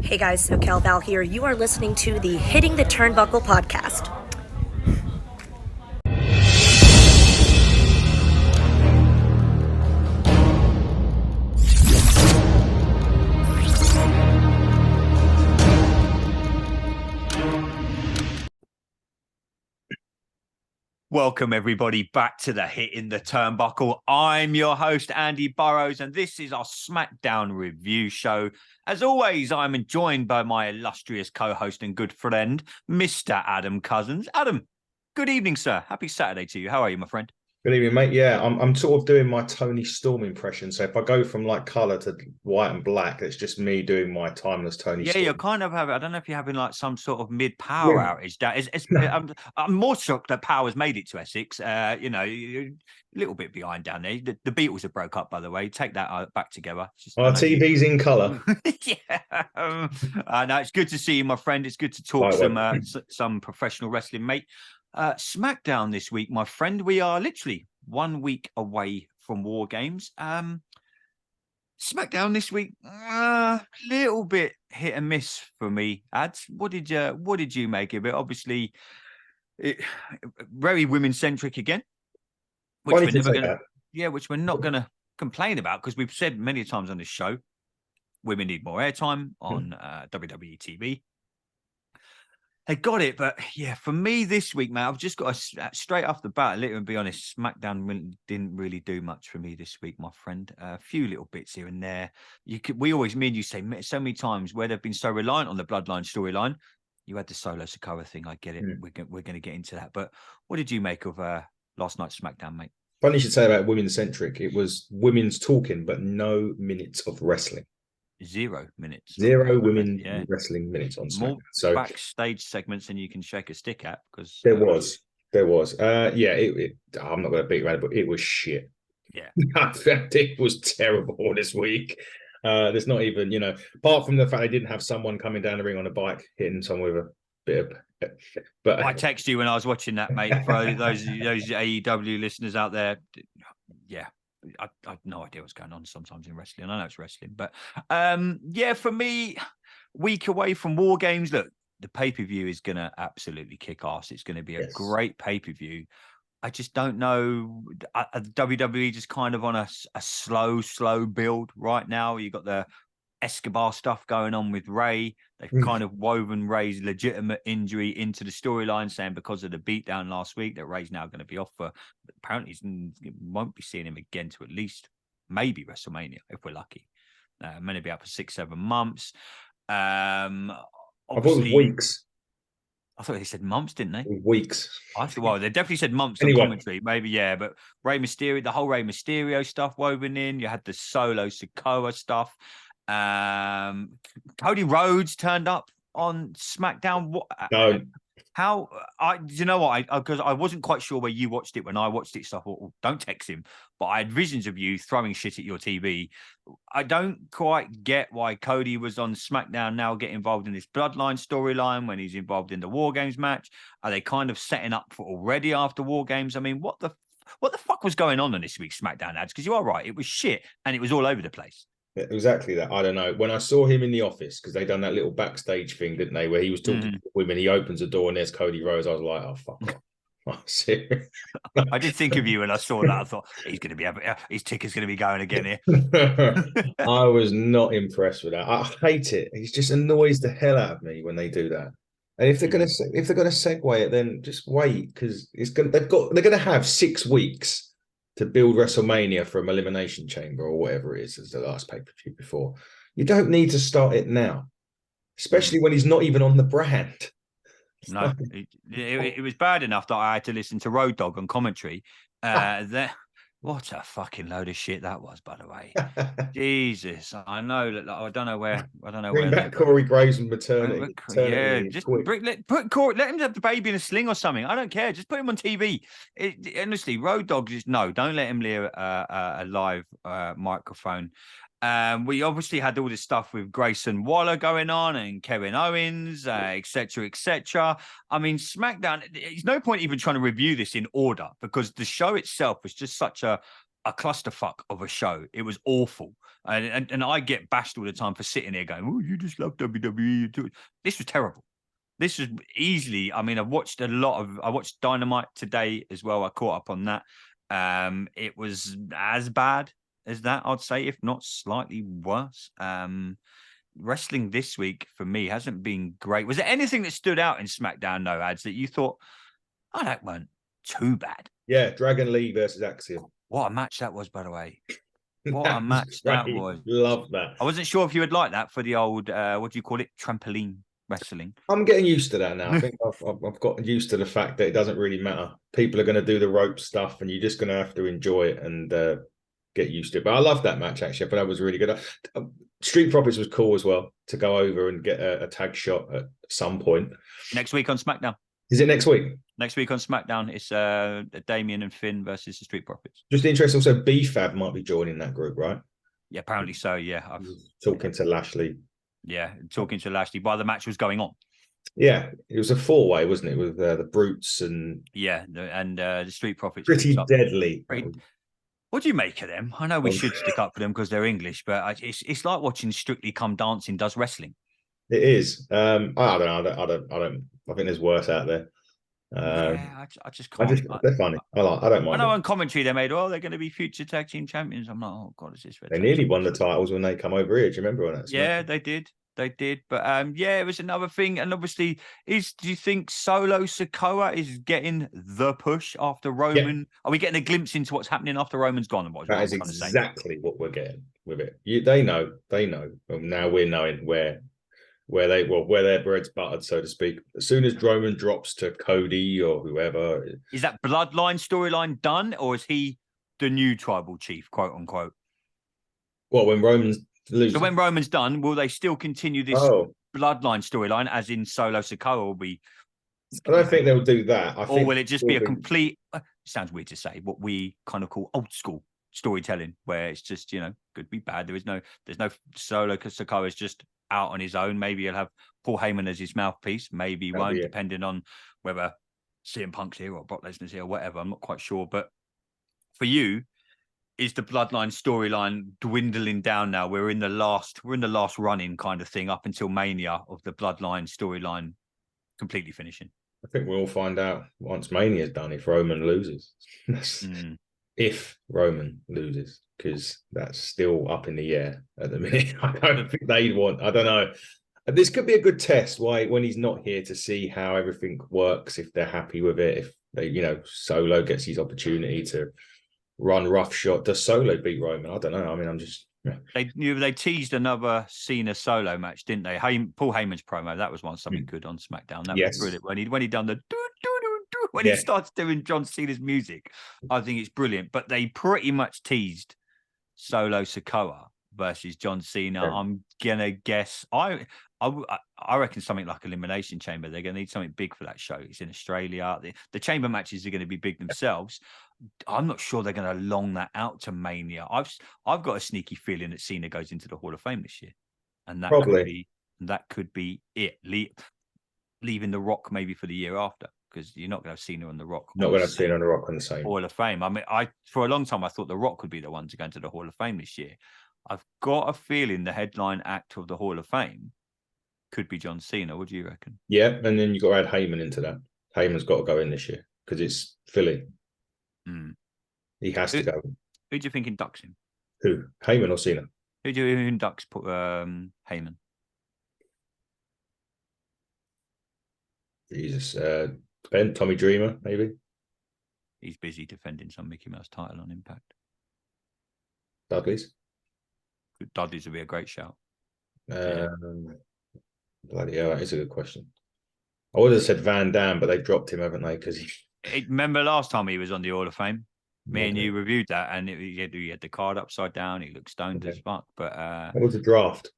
Hey guys, SoCal Val here. You are listening to the Hitting the Turnbuckle podcast. Welcome, everybody, back to the Hitting the Turnbuckle. I'm your host, Andy Burrows, and this is our Smackdown review show. As always, I'm joined by my illustrious co-host and good friend, Mr. Adam Cousins. Adam, good evening, sir. Happy Saturday to you. How are you, my friend? Good evening, mate. Yeah, I'm sort of doing my Tony Storm impression. So if I go from like colour to white and black, it's just me doing my timeless Tony Storm. Yeah, you're kind of having, I don't know if you're having like some sort of mid-power outage. That is, I'm more shocked that Power's made it to Essex. You're a little bit behind down there. The Beatles have broke up, by the way. Take that back together. Our TV's in colour. Yeah. No, it's good to see you, my friend. It's good to talk some professional wrestling, mate. Smackdown this week, my friend. We are literally 1 week away from War Games. Smackdown this week, little bit hit and miss for me. Ads, what did you make of it? Obviously, very women centric again, which we're not going to complain about because we've said many times on this show, women need more airtime on WWE TV. They got it, but yeah, for me this week, man, I've just got to straight off the bat, and be honest, SmackDown didn't really do much for me this week, my friend. A few little bits here and there. Me and you say so many times where they've been so reliant on the Bloodline storyline. You had the Solo Sikoa thing, I get it. We're going to get into that, but what did you make of last night's SmackDown, mate? Funny you should say about women centric. It was women's talking, but no minutes of wrestling. 0 minutes. 0 women wrestling minutes on SmackDown. More so backstage segments than you can shake a stick at because there was. I'm not going to beat around it, but it was shit. Yeah, it was terrible this week. There's not even, apart from the fact they didn't have someone coming down the ring on a bike hitting someone with a bit of. But I texted you when I was watching that, mate. For those AEW listeners out there, yeah. I have no idea what's going on sometimes in wrestling. I know it's wrestling, but for me, week away from War Games. Look, the pay-per-view is going to absolutely kick ass. It's going to be a great pay-per-view. I just don't know. WWE just kind of on a slow build right now. You got the Escobar stuff going on with Ray. They've kind of woven Ray's legitimate injury into the storyline, saying because of the beatdown last week that Ray's now going to be off for. Apparently, won't be seeing him again to at least maybe WrestleMania if we're lucky. Maybe up for 6-7 months. I thought it was weeks. I thought they said months, didn't they? Weeks. Well, they definitely said months on commentary. Maybe, yeah. But Rey Mysterio, the whole Rey Mysterio stuff woven in. You had the Solo Sikoa stuff. Cody Rhodes turned up on SmackDown. No. Do you know what? Because I wasn't quite sure where you watched it when I watched it, so I thought, well, don't text him. But I had visions of you throwing shit at your TV. I don't quite get why Cody was on SmackDown now, get involved in this Bloodline storyline when he's involved in the War Games match. Are they kind of setting up for already after War Games? I mean, what the fuck was going on this week's SmackDown ads? Because you are right, it was shit and it was all over the place. Exactly that. I don't know. When I saw him in the office, because they done that little backstage thing, didn't they? Where he was talking to women, he opens the door and there's Cody Rhodes. I was like, oh, fuck off. I did think of you when I saw that. I thought his ticker's going to be going again here. I was not impressed with that. I hate it. It just annoys the hell out of me when they do that. And if they're going to segue it, then just wait because they're going to have 6 weeks to build WrestleMania from Elimination Chamber or whatever it is as the last pay-per-view before. You don't need to start it now, especially when he's not even on the brand. No, it was bad enough that I had to listen to Road Dogg on commentary. What a fucking load of shit that was, by the way. Jesus, I know that I don't know where. Bring back Corey Graves and maternity. Yeah, just put Corey. Let him have the baby in a sling or something. I don't care. Just put him on TV. Honestly, Road Dogg don't let him near a live microphone. We obviously had all this stuff with Grayson Waller going on and Kevin Owens, et cetera, et cetera. I mean, SmackDown, there's no point even trying to review this in order because the show itself was just such a a clusterfuck of a show. It was awful. And I get bashed all the time for sitting here going, oh, you just love WWE. This was terrible. This was easily, I mean, I watched Dynamite today as well. I caught up on that. It was as bad as that, I'd say, if not slightly worse. Wrestling this week for me hasn't been great. Was there anything that stood out in SmackDown, no ads, that you thought, oh, that weren't too bad? Yeah, Dragon Lee versus Axiom. What a match that was, by the way. What a match that was. Love that. I wasn't sure if you would like that for the old, what do you call it? Trampoline wrestling. I'm getting used to that now. I think I've got used to the fact that it doesn't really matter. People are going to do the rope stuff and you're just going to have to enjoy it and get used to it. But I love that match, actually. I thought that was really good. Street Profits was cool as well to go over and get a tag shot at some point. Next week on SmackDown. Is it next week? Next week on SmackDown, it's Damien and Finn versus the Street Profits. Just interesting. Also, B-Fab might be joining that group, right? Yeah, apparently so. Yeah, talking to Lashley. Yeah, talking to Lashley while the match was going on. Yeah, it was a 4-way, wasn't it, with the Brutes and the Street Profits. Pretty deadly. What do you make of them? I know we should stick up for them because they're English, but it's like watching Strictly Come Dancing does wrestling. It is. I don't know. I don't. I think there's worse out there. I just can't. They're funny. I don't mind. I know on commentary they made, they're going to be future tag team champions. I'm like, oh god, is this? They nearly won the titles when they come over here. Do you remember on that? Yeah, they did. They did. But it was another thing. And obviously, do you think Solo Sikoa is getting the push after Roman? Yeah. Are we getting a glimpse into what's happening after Roman's gone? That is exactly what we're getting with it. They know. Now we're knowing where their bread's buttered, so to speak. As soon as Roman drops to Cody or whoever. Is that bloodline storyline done, or is he the new tribal chief, quote unquote? Well, when Roman's losing. So when Roman's done, will they still continue this bloodline storyline, as in Solo Sikoa will be? I don't think they'll do that. Or will it just be a complete, it sounds weird to say, what we kind of call old school storytelling, where it's just, could be bad. There's no Solo Sikoa is just out on his own. Maybe he'll have Paul Heyman as his mouthpiece. Maybe he won't, depending on whether CM Punk's here or Brock Lesnar's here or whatever. I'm not quite sure. But for you, is the bloodline storyline dwindling down now? We're in the last run-in kind of thing up until Mania of the bloodline storyline completely finishing. I think we'll find out once Mania's done if Roman loses. If Roman loses, because that's still up in the air at the minute. I don't think they'd want. I don't know. This could be a good test. Why, when he's not here, to see how everything works. If they're happy with it, if they, Solo gets his opportunity to run roughshod. Does Solo beat Roman? I don't know. I mean, I'm just. Yeah. They teased another Cena Solo match, didn't they? Paul Heyman's promo, that was something good on SmackDown. That was brilliant when he done the when he starts doing John Cena's music. I think it's brilliant. But they pretty much teased Solo Sikoa versus John Cena. Yeah. I'm gonna guess I reckon something like Elimination Chamber. They're gonna need something big for that show. It's in Australia. The chamber matches are going to be big themselves. I'm not sure they're going to long that out to Mania. I've got a sneaky feeling that Cena goes into the Hall of Fame this year, and that could be it. Leaving The Rock maybe for the year after, because you're not going to have Cena and The Rock. Not going to have Cena and The Rock on the same Hall of Fame. I mean, for a long time I thought The Rock would be the one to go into the Hall of Fame this year. I've got a feeling the headline act of the Hall of Fame could be John Cena. What do you reckon? Yeah, and then you've got to add Heyman into that. Heyman's got to go in this year because it's Philly. He has to go. Who do you think inducts him? Who? Heyman or Cena? Who inducts Heyman? Jesus. Tommy Dreamer, maybe? He's busy defending some Mickey Mouse title on Impact. Dudley's would be a great shout. Bloody hell, that is a good question. I would have said Van Dam, but they've dropped him, haven't they? Because remember last time he was on the Hall of Fame? Me and you reviewed that, and he had the card upside down. He looked stoned as fuck. But it was a draft.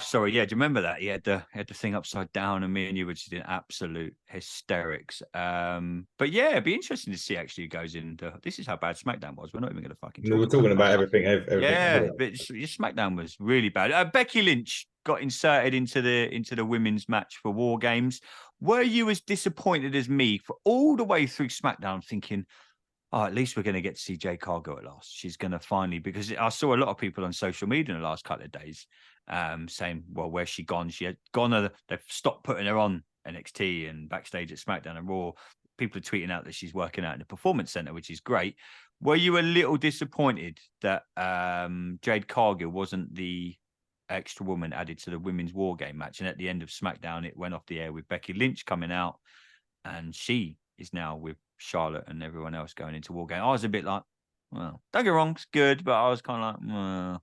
Sorry, yeah. Do you remember that? He had the thing upside down, and me and you were just in absolute hysterics. But yeah, it'd be interesting to see actually who goes into. This is how bad SmackDown was. We're not even going to fucking. We're talking about everything. Yeah, but SmackDown was really bad. Becky Lynch got inserted into the women's match for War Games. Were you as disappointed as me for all the way through SmackDown, thinking, oh, at least we're going to get to see Jade Cargill at last. She's going to finally, because I saw a lot of people on social media in the last couple of days saying, well, where's she gone? She had gone, they've stopped putting her on NXT and backstage at SmackDown and Raw. People are tweeting out that she's working out in the Performance Center, which is great. Were you a little disappointed that Jade Cargill wasn't the extra woman added to the Women's War Game match? And at the end of SmackDown, it went off the air with Becky Lynch coming out, and she is now with Charlotte and everyone else going into War Game. I was a bit like, well, don't get me wrong, it's good, but I was kind of like, well,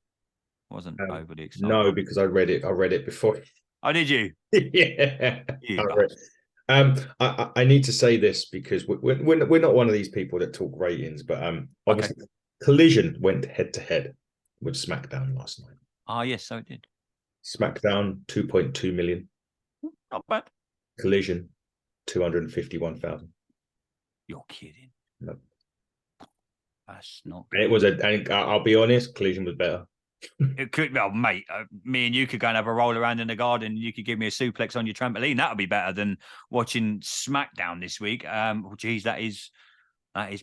wasn't overly excited. No, because I read it before. Oh, did you? Yeah, I need to say this because we're not one of these people that talk ratings, but obviously Collision went head to head with SmackDown last night. Ah, yes, so it did. SmackDown 2.2 million. Not bad. Collision 251,000. You're kidding. No. That's not good. It was and I'll be honest, Collision was better. It could, well, mate, me and you could go and have a roll around in the garden. You could give me a suplex on your trampoline. That would be better than watching SmackDown this week. Geez, that is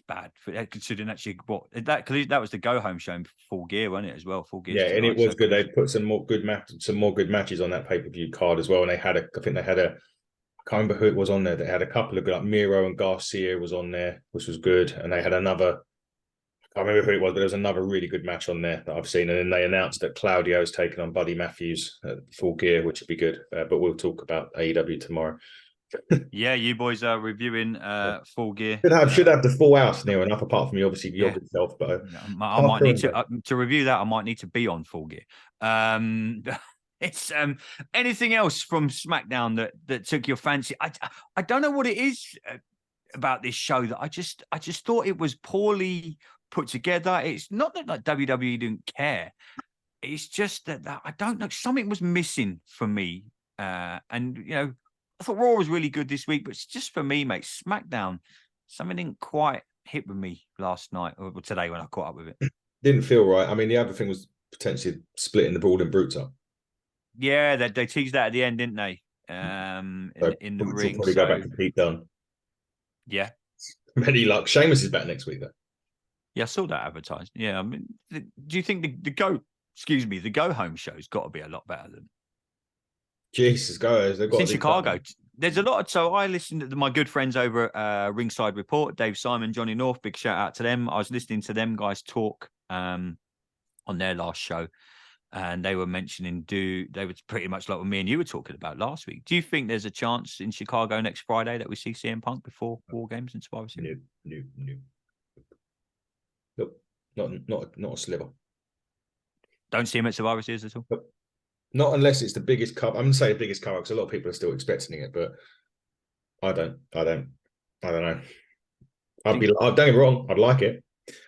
bad. Considering actually that was the go home show in Full Gear, wasn't it, as well? Full Gear. Yeah, and it was good. They put some more good matches on that pay-per-view card as well. And I think they had I can't remember who it was on there. They had a couple of good, like Miro and Garcia was on there, which was good. And they had another, I can't remember who it was, but there was another really good match on there that I've seen. And then they announced that Claudio's taken on Buddy Matthews at Full Gear, which would be good. But we'll talk about AEW tomorrow. Yeah, you boys are reviewing Full Gear. Should have the full house near enough, apart from you, obviously, yourself. But I might need to review that. I might need to be on Full Gear. It's anything else from SmackDown that took your fancy? I don't know what it is about this show that I just thought it was poorly put together. It's not that like WWE didn't care. It's just that I don't know, something was missing for me. And you know, I thought Raw was really good this week, but it's just for me, mate. SmackDown, something didn't quite hit with me last night or today when I caught up with it. Didn't feel right. I mean, the other thing was potentially splitting the Brawl and Brutes up. Yeah, they teased that at the end, didn't they? In the ring. Probably go back to Pete Dunne. Yeah. Many luck. Sheamus is back next week, though. Yeah, I saw that advertised. Yeah, I mean, do you think the go home show's got to be a lot better than? Jesus, guys, they've got in Chicago. There's a lot. So I listened to my good friends over at Ringside Report, Dave Simon, Johnny North. Big shout out to them. I was listening to them guys talk on their last show. And they were mentioning, they were pretty much like what me and you were talking about last week. Do you think there's a chance in Chicago next Friday that we see CM Punk before War Games and Survivor Series? No. Nope. Not a sliver. Don't see him at Survivor Series at all? Nope. Not unless it's the biggest cover. I'm going to say the biggest cover because a lot of people are still expecting it, but I don't know. Don't get me wrong. I'd like it.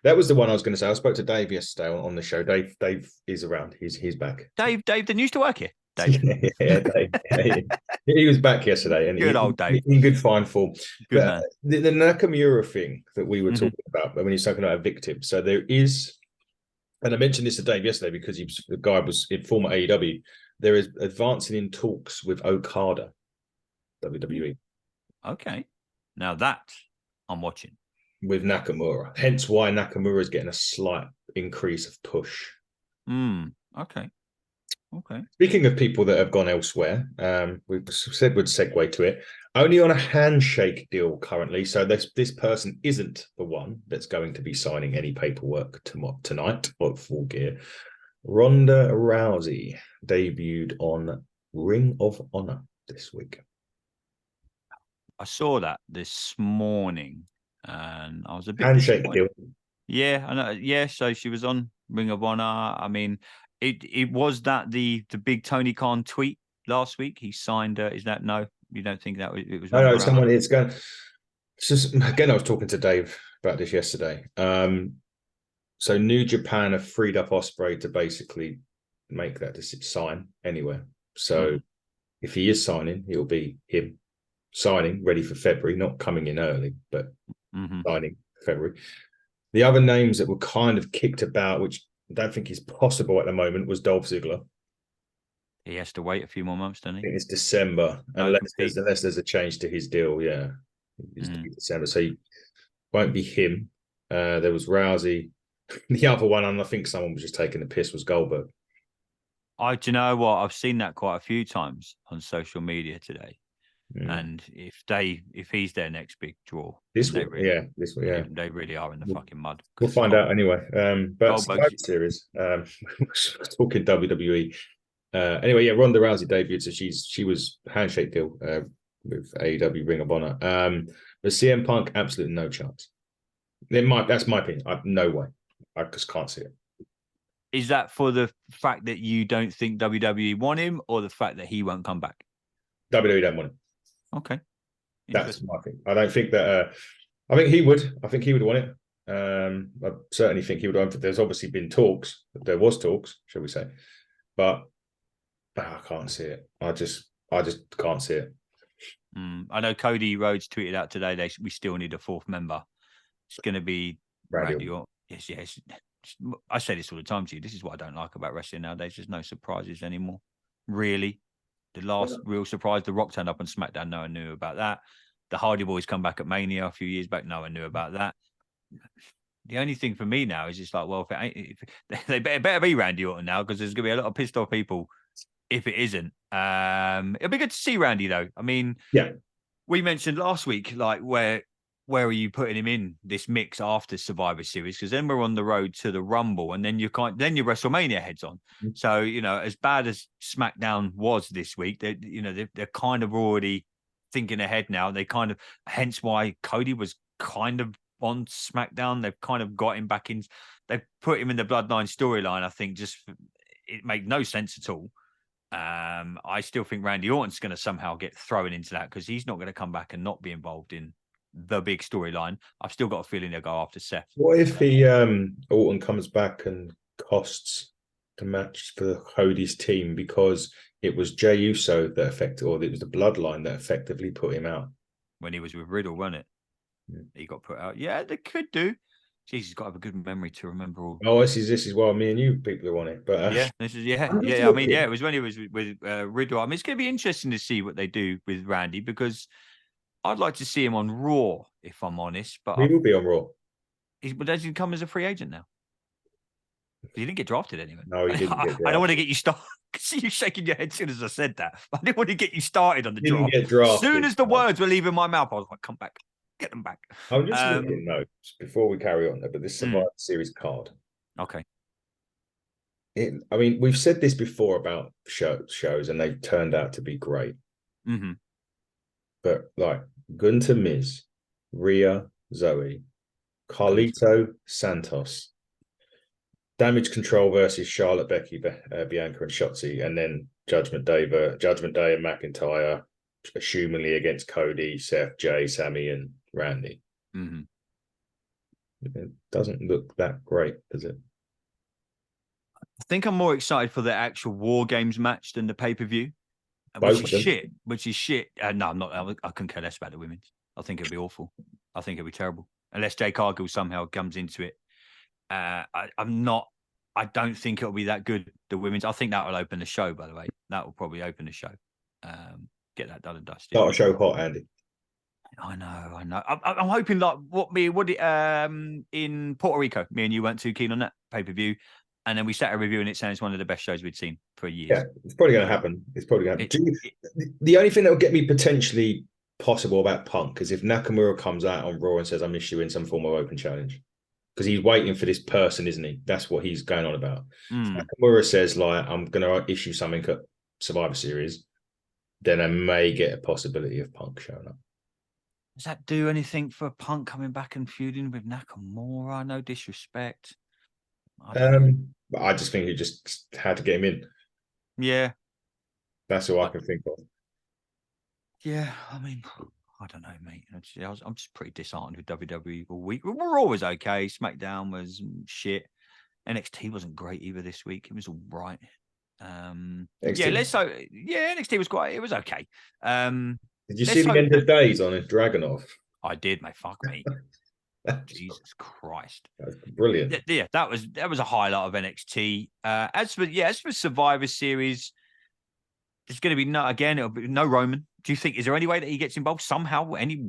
That was the one I was going to say. I spoke to Dave yesterday on the show. Dave is around. He's back. Dave didn't used to work here. Dave. Yeah, Dave. He was back yesterday, and good old Dave in good fine form. Good but man. The Nakamura thing that we were talking about when he's talking about a victim. So there is, and I mentioned this to Dave yesterday because the guy was in former AEW. There is advancing in talks with Okada, WWE. Okay, now that I'm watching. With Nakamura. Hence why Nakamura is getting a slight increase of push. Okay. Speaking of people that have gone elsewhere, we said we'd segue to it. Only on a handshake deal currently. So this person isn't the one that's going to be signing any paperwork tonight or Full Gear. Ronda Rousey debuted on Ring of Honor this week. I saw that this morning. And I was a bit handshake deal. Yeah, I know. Yeah, so she was on Ring of Honor. I mean, it was that the big Tony Khan tweet last week. He signed. Is that no? You don't think that it was? No, someone. It's going. It's just again. I was talking to Dave about this yesterday. So New Japan have freed up Ospreay to basically make that sign anywhere. So if he is signing, it'll be him signing ready for February, not coming in early, but. Signing February. The other names that were kind of kicked about, which I don't think is possible at the moment, was Dolph Ziggler. He has to wait a few more months, doesn't he? I think it's December, unless there's a change to his deal. Yeah, it's December, so he won't be him. There was Rousey. The other one, and I think someone was just taking the piss, was Goldberg. Do you know what? I've seen that quite a few times on social media today. And if he's their next big draw, they really are in the fucking mud. We'll find out anyway. But Survivor Series, talking WWE. Anyway, yeah, Ronda Rousey debuted, so she was handshake deal with AEW Ring of Honor. But CM Punk, absolutely no chance. That's my opinion. No way. I just can't see it. Is that for the fact that you don't think WWE want him, or the fact that he won't come back? WWE don't want him. Okay, that's my thing. I don't think that. I think he would. I think he would want it. I certainly think he would want it. There's obviously been talks. There was talks, shall we say? But I can't see it. I just can't see it. I know Cody Rhodes tweeted out today. We still need a fourth member. It's going to be Randy Orton. Yes. I say this all the time to you. This is what I don't like about wrestling nowadays. There's no surprises anymore. Really. The last real surprise, The Rock turned up on Smackdown. No one knew about that. The Hardy Boys come back at Mania a few years back. No one knew about that. The only thing for me now is just like, well, they better be Randy Orton now, because there's going to be a lot of pissed off people if it isn't. It'll be good to see Randy, though. I mean, we mentioned last week, like, where are you putting him in this mix after Survivor Series? Because then we're on the road to the Rumble, and then your WrestleMania heads on. So, as bad as SmackDown was this week, they're kind of already thinking ahead now. Hence why Cody was kind of on SmackDown. They've kind of got him back in. They've put him in the Bloodline storyline. I think it made no sense at all. I still think Randy Orton's going to somehow get thrown into that, because he's not going to come back and not be involved in the big storyline. I've still got a feeling they'll go after Seth. What if Orton comes back and costs the match for Cody's team because it was Jey Uso that affected, or it was the Bloodline that effectively put him out? When he was with Riddle, wasn't it? He got put out. Yeah, they could do. Jeez, he's got to have a good memory to remember all. Oh, this is why me and you people are on it. But this is I mean, it was when he was with Riddle. I mean, it's going to be interesting to see what they do with Randy, because I'd like to see him on Raw, if I'm honest. But he will be on Raw. But does he come as a free agent now? He didn't get drafted anyway. No, he didn't. I don't want to get you started. I see you shaking your head as soon as I said that. I didn't want to get you started on the draft. Get drafted. As soon as the words were leaving my mouth, I was like, come back. Get them back. I'm just looking at notes before we carry on, but this Survivor Series card. Okay. I mean, we've said this before about shows, and they've turned out to be great. Mm-hmm. But like Gunter Miz, Rhea, Zoe, Carlito, Santos, Damage Control versus Charlotte, Becky, Bianca, and Shotzi, and then Judgment Day and McIntyre, assumingly against Cody, Seth, Jay, Sammy, and Randy. Mm-hmm. It doesn't look that great, does it? I think I'm more excited for the actual War Games match than the pay-per-view, which is shit. No, I'm not. I couldn't care less about the women's. I think it'd be awful. I think it'd be terrible unless Jay Cargill somehow comes into it. I'm not. I don't think it'll be that good. The women's. I think that will open the show. By the way, that will probably open the show. Get that done and dusted. Start a show hot, Andy. I know. I'm hoping like in Puerto Rico. Me and you weren't too keen on that pay-per-view. And then we sat a review and it sounds one of the best shows we'd seen for years. Yeah, it's probably going to happen. The only thing that will get me potentially possible about Punk is if Nakamura comes out on Raw and says, I'm issuing some form of open challenge. Because he's waiting for this person, isn't he? That's what he's going on about. Nakamura says, like, I'm going to issue something at Survivor Series. Then I may get a possibility of Punk showing up. Does that do anything for Punk coming back and feuding with Nakamura? No disrespect. I just think he just had to get him in. Yeah. That's all I can think of. Yeah, I mean, I don't know, mate. I'm just pretty disheartened with WWE all week. We're always okay. SmackDown was shit. NXT wasn't great either this week. It was all right. NXT was quite. It was okay. Did you see the end of days on a Dragunov? I did, mate. Fuck me. Jesus Christ, that's brilliant. Yeah, that was a highlight of NXT. As for Survivor Series, there's going to be it'll be no Roman. Do you think is there any way that he gets involved somehow? Any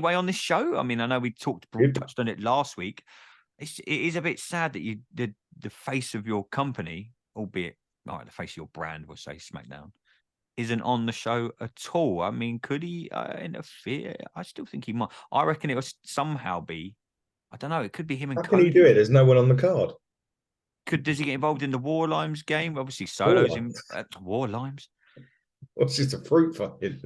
way on this show? I mean, I know we touched on it last week. It is a bit sad that the face of your company, albeit the face of your brand, we'll say SmackDown, isn't on the show at all. I mean, could he interfere? I still think he might. I reckon it will somehow be. I don't know. It could be him and How can Cody. he do it? There's no one on the card. Does he get involved in the War Limes game? Obviously, Solo's in War Limes. What's just a fruit fucking?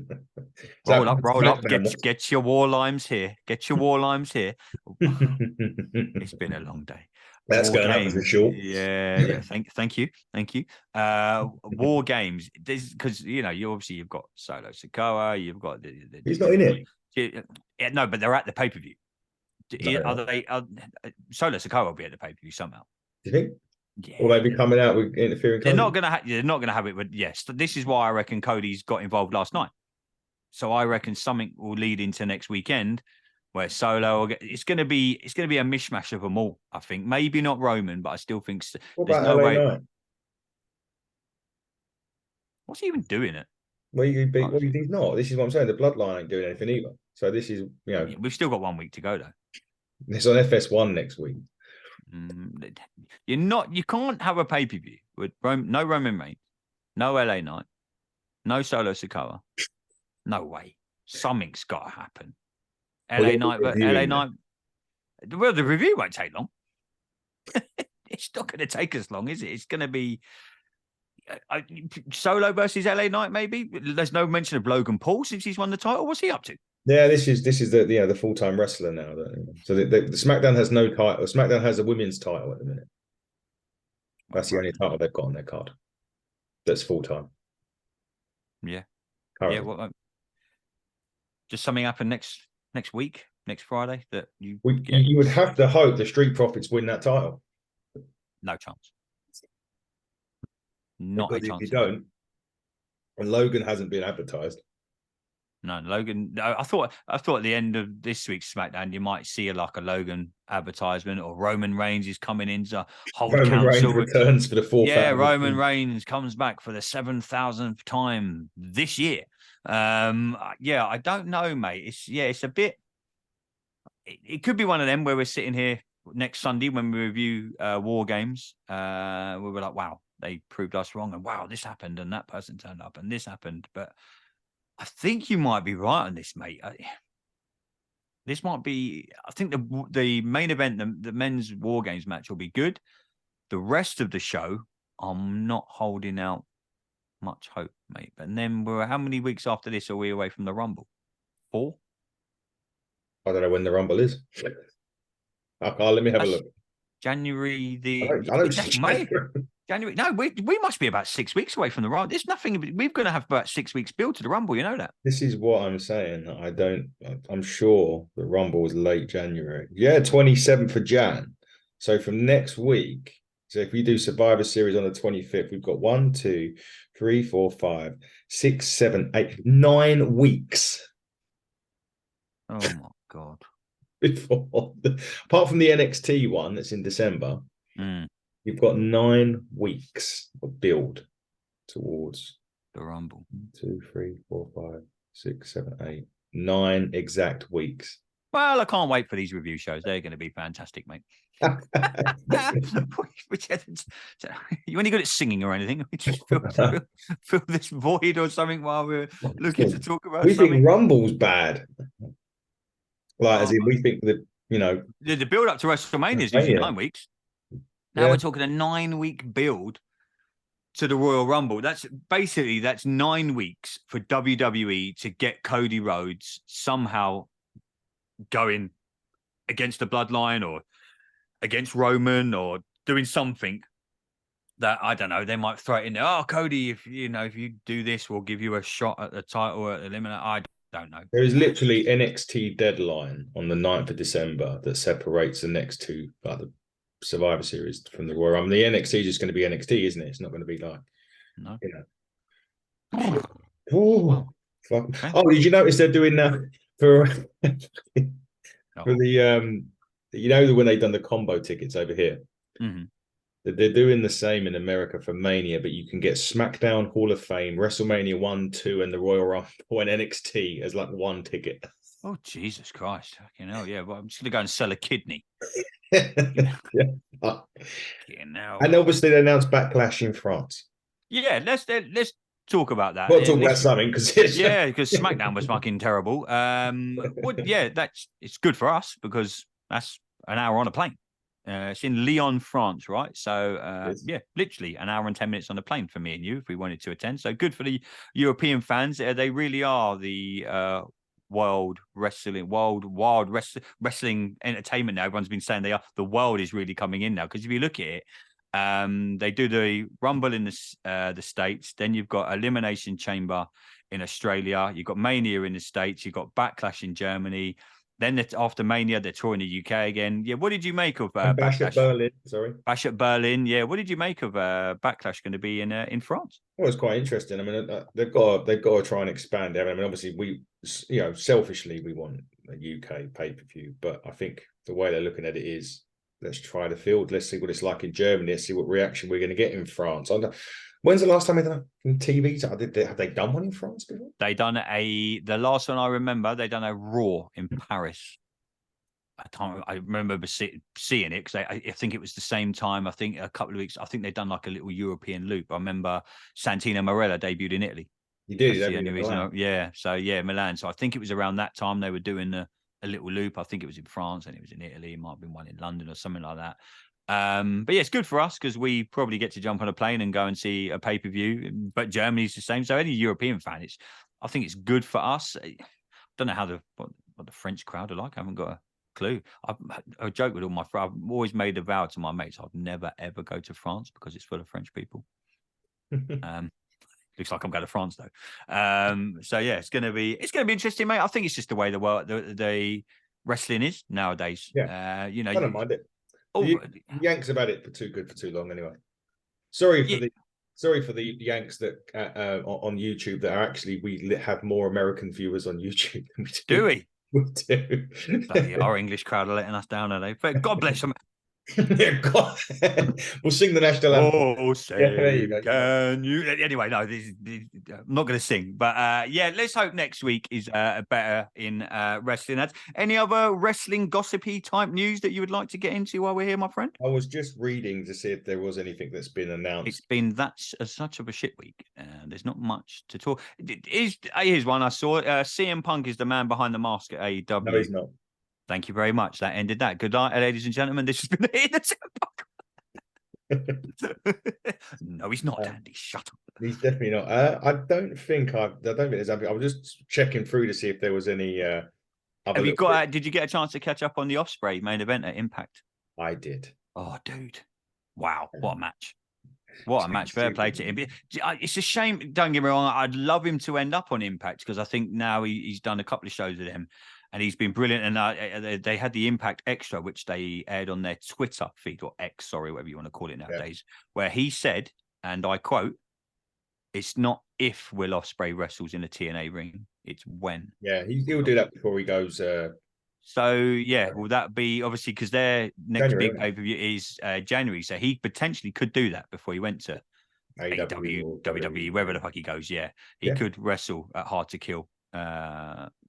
Roll up. Get your War Limes here. Get your War Limes here. It's been a long day. That's War going games. up for sure. Yeah. Thank you. War games, because you've got Solo Sikoa, you've got the he's not in it. Yeah, no, but they're at the pay per view. Solo Sikoa will be at the pay per view somehow. Do you think? Yeah. Will they be coming out with interfering? They're not gonna have it. But yes, this is why I reckon Cody's got involved last night. So I reckon something will lead into next weekend where Solo. It's gonna be a mishmash of them all. I think maybe not Roman, but I still think there's no way. Knight? What's he even doing it? Well, he's not. This is what I'm saying. The Bloodline ain't doing anything either. So this is we've still got 1 week to go though. It's on FS1 next week. You can't have a pay-per-view with no Roman Reigns, no LA Knight, no Solo Sikoa. No way. Something's got to happen. LA Knight. Well, the review won't take long. It's not going to take us long, is it? It's going to be Solo versus LA Knight, maybe. There's no mention of Logan Paul since he's won the title. What's he up to? Yeah, this is the full-time wrestler now. So the SmackDown has no title. SmackDown has a women's title at the minute. That's the only title they've got on their card. That's full-time. Yeah. Currently. Yeah. Well, just something happen next week, next Friday that you would have to hope the Street Profits win that title. No chance. Not because a chance. If you don't, and Logan hasn't been advertised. No, Logan. I thought at the end of this week's SmackDown, you might see a Logan advertisement, or Roman Reigns is coming in to hold Roman council. Reigns returns for the 4th. Yeah, Roman Reigns comes back for the 7,000th time this year. I don't know, mate. It's a bit. It could be one of them where we're sitting here next Sunday when we review War Games. We were like, wow, they proved us wrong, and wow, this happened, and that person turned up, and this happened, but. I think you might be right on this, mate. This might be. I think the main event, the men's War Games match, will be good. The rest of the show, I'm not holding out much hope, mate. But then how many weeks after this are we away from the Rumble? 4? I don't know when the Rumble is. Let me have a look. January January. January. No, we must be about 6 weeks away from the Rumble. There's nothing. We're going to have about 6 weeks build to the Rumble. You know that. This is what I'm saying. I'm sure the Rumble was late January. Yeah, 27th of Jan. So from next week. So if we do Survivor Series on the 25th, we've got 1, 2, 3, 4, 5, 6, 7, 8, 9 weeks. Oh my God. Apart from the NXT one that's in December. You've got 9 weeks of build towards the Rumble. 2, 3, 4, 5, 6, 7, 8, 9 exact weeks. Well, I can't wait for these review shows. They're going to be fantastic, mate. You any good at singing or anything? We just fill this void or something while we're looking to talk about we something. Think Rumble's bad. As in we think that, The build up to WrestleMania is usually 9 weeks. Now we're talking a 9-week build to the Royal Rumble. That's 9 weeks for WWE to get Cody Rhodes somehow going against the Bloodline or against Roman or doing something that, I don't know, they might throw it in there. Oh, Cody, if you do this, we'll give you a shot at the title at Eliminate. I don't know. There is literally NXT deadline on the 9th of December that separates the next two the Survivor Series from the Royal Rumble. The NXT is just going to be NXT, isn't it? It's not going to be like, fuck. Okay. Oh, did you notice they're doing that for the when they've done the combo tickets over here? Mm-hmm. They're doing the same in America for Mania, but you can get SmackDown, Hall of Fame, WrestleMania 1, 2, and the Royal Rumble and NXT as like one ticket. Oh, Jesus Christ. You know, yeah. Well, I'm just going to go and sell a kidney. Yeah. You know. And obviously they announced Backlash in France. Yeah, let's talk about that. We'll talk about something because because SmackDown was fucking terrible. It's good for us because that's an hour on a plane. It's in Lyon, France, right? So literally an hour and 10 minutes on the plane for me and you if we wanted to attend. So good for the European fans. They really are the wild wrestling entertainment now. Everyone's been saying they are. The world is really coming in now because if you look at it, they do the Rumble in the States, then you've got Elimination Chamber in Australia, you've got Mania in the States, you've got Backlash in Germany, then after Mania they're touring the UK again. Yeah, what did you make of Bash Backlash? at Berlin, sorry. Bash at Berlin, yeah. What did you make of Backlash going to be in France? Well, it's quite interesting. I mean, they've got to try and expand it. I mean, obviously we, selfishly we want a UK pay-per-view, but I think the way they're looking at it is, let's try the field. Let's see what it's like in Germany. Let's see what reaction we're going to get in France. When's the last time they done a TV? Have they done one in France before? They done the last one I remember. They done a Raw in Paris. I remember seeing it because I think it was the same time. I think a couple of weeks. I think they'd done like a little European loop. I remember Santino Marella debuted in Italy. You did. That's the only reason. Yeah. So yeah, Milan. So I think it was around that time they were doing a little loop. I think it was in France and it was in Italy. It might have been one in London or something like that. But yeah, it's good for us because we probably get to jump on a plane and go and see a pay-per-view. But Germany's the same. So any European fan, I think it's good for us. I don't know what the French crowd are like. I haven't got a clue. I joke with all my friends. I've always made a vow to my mates I'd never ever go to France because it's full of French people. Looks like I'm going to France though. So yeah, it's going to be interesting, mate. I think it's just the way the wrestling is nowadays. Yeah. I don't mind it. Oh, Yanks have had it for too long anyway. Sorry for the Yanks that on YouTube that are actually we have more American viewers on YouTube than we do. Do we? We do. Our English crowd are letting us down, are they? But God bless them. Yeah, God. We'll sing the national anthem. Oh, say, there you go. Can you? Anyway, no, I'm not going to sing. But yeah, let's hope next week is better in wrestling. Any other wrestling gossipy type news that you would like to get into while we're here, my friend? I was just reading to see if there was anything that's been announced. It's been such of a shit week. There's not much to talk. Here's one I saw. CM Punk is the man behind the mask at AEW. No, he's not. Thank you very much. That ended that. Good night, ladies and gentlemen. This has been the Hit the No, he's not, Andy. Shut up. He's definitely not. I don't think there's. I was just checking through to see if there was any. Have you got? Did you get a chance to catch up on the Ospreay main event at Impact? I did. Oh, dude! Wow, what a match! What a match! Fair play to him. It's a shame. Don't get me wrong. I'd love him to end up on Impact because I think now he's done a couple of shows with them. And he's been brilliant. And they had the Impact Extra, which they aired on their Twitter feed, or X, sorry, whatever you want to call it nowadays, where he said, and I quote, "It's not if Will Ospreay wrestles in a TNA ring, it's when." Yeah, he'll do that before he goes. So, yeah, will that be, obviously, because their next big pay-per-view is January. So he potentially could do that before he went to AEW, WWE, wherever the fuck he goes. Yeah, he could wrestle at Hard to Kill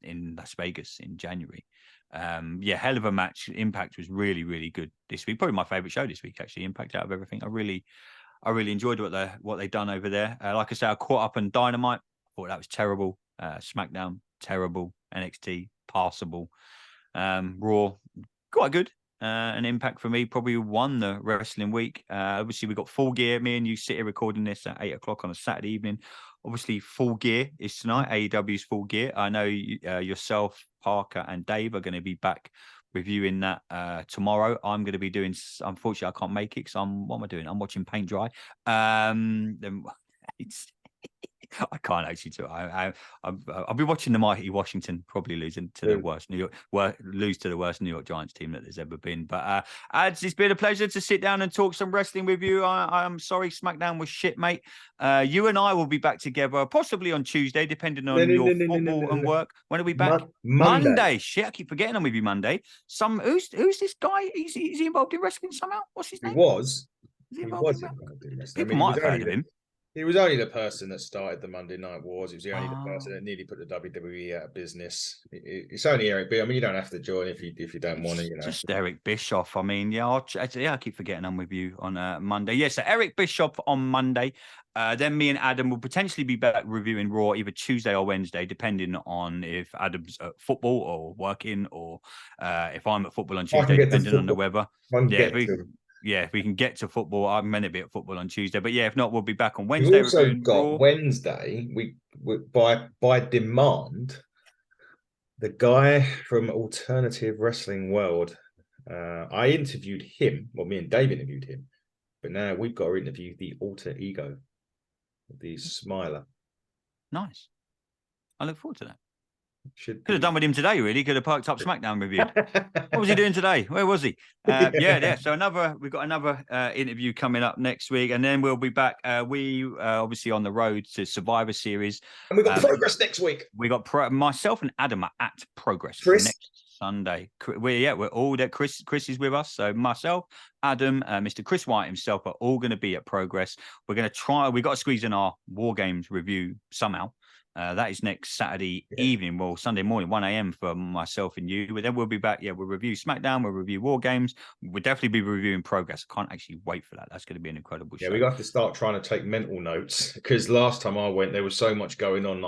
in Las Vegas in January. Hell of a match. Impact was really, really good this week. Probably my favorite show this week, actually. Impact out of everything. I really enjoyed what they've done over there. Like I say, I caught up on Dynamite. I thought that was terrible. Smackdown, terrible. NXT, passable. Raw, quite good. An Impact for me probably won the wrestling week. Obviously, we got Full Gear. Me and you sit here recording this at 8:00 on a Saturday evening. Obviously, Full Gear is tonight. AEW's Full Gear. I know yourself, Parker, and Dave are going to be back reviewing that tomorrow. I'm going to be doing. Unfortunately, I can't make it because what am I doing? I'm watching paint dry. I can't actually do it. I'll be watching the mighty Washington probably losing to the worst New York Giants team that there's ever been. But it's been a pleasure to sit down and talk some wrestling with you. I'm sorry SmackDown was shit, mate. You and I will be back together possibly on Tuesday, depending on your football and work. When are we back? Monday. Shit, I keep forgetting I'm with you Monday. Who's this guy? Is he involved in wrestling somehow? What's his name? He was. Is he He involved in was in wrestling? Monday Wrestling. I People mean, might have heard of him. he was only the person that started the Monday Night Wars. He was the only Oh. person that nearly put the WWE out of business. It's only Eric B. I mean, you don't have to join if you don't want to. You know, Just Eric Bischoff. I mean, yeah, I keep forgetting I'm with you on Monday. Yeah, so Eric Bischoff on Monday. Then me and Adam will potentially be back reviewing Raw either Tuesday or Wednesday, depending on if Adam's at football or working, or if I'm at football on Tuesday, depending on the weather. Yeah, if we can get to football, I'm meant to be at football on Tuesday. But yeah, if not, we'll be back on Wednesday. We've also got Raw. Wednesday. We by demand, the guy from Alternative Wrestling World. I interviewed him. Well, me and Dave interviewed him, but now we've got to interview the alter ego, the Smiler. Nice. I look forward to that. Could have done with him today, really. Could have parked up Smackdown review. What was he doing today? Where was he? Yeah. So we've got another interview coming up next week, and then we'll be back. We obviously on the road to Survivor Series, and we've got Progress next week. We got myself and Adam are at Progress next Sunday. We're all there. Chris is with us, so myself, Adam, Mr. Chris White himself are all going to be at Progress. We're going to try. We got to squeeze in our War Games review somehow. That is next Saturday evening, well, Sunday morning, 1 a.m. for myself and you. But then we'll be back. Yeah, we'll review Smackdown. We'll review War Games. We'll definitely be reviewing Progress. I can't actually wait for that. That's going to be an incredible show. Yeah, we have to start trying to take mental notes because last time I went, there was so much going on.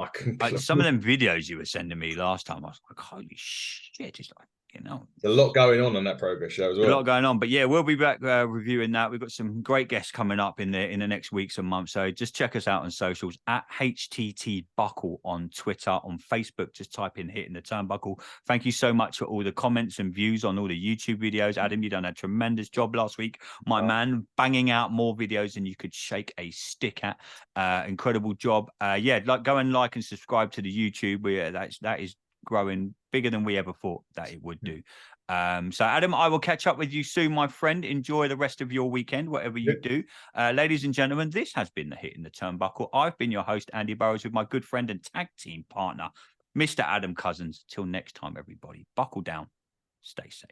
Some of them videos you were sending me last time, I was like, holy shit. It's like, there's a lot going on that Progress show as well. A lot going on, but yeah, we'll be back reviewing that. We've got some great guests coming up in the next weeks and months. So just check us out on socials at HTT Buckle on Twitter, on Facebook. Just type in Hitting the Turnbuckle. Thank you so much for all the comments and views on all the YouTube videos. Adam, you done a tremendous job last week, my man, banging out more videos than you could shake a stick at. Incredible job. Go and like and subscribe to the YouTube. That is growing bigger than we ever thought that it would do. So Adam, I will catch up with you soon, my friend. Enjoy the rest of your weekend, whatever you do. Ladies and gentlemen, this has been the Hitting the Turnbuckle. I've been your host, Andy Burrows, with my good friend and tag team partner, Mr. Adam Cousins. Till next time, everybody, buckle down, stay safe.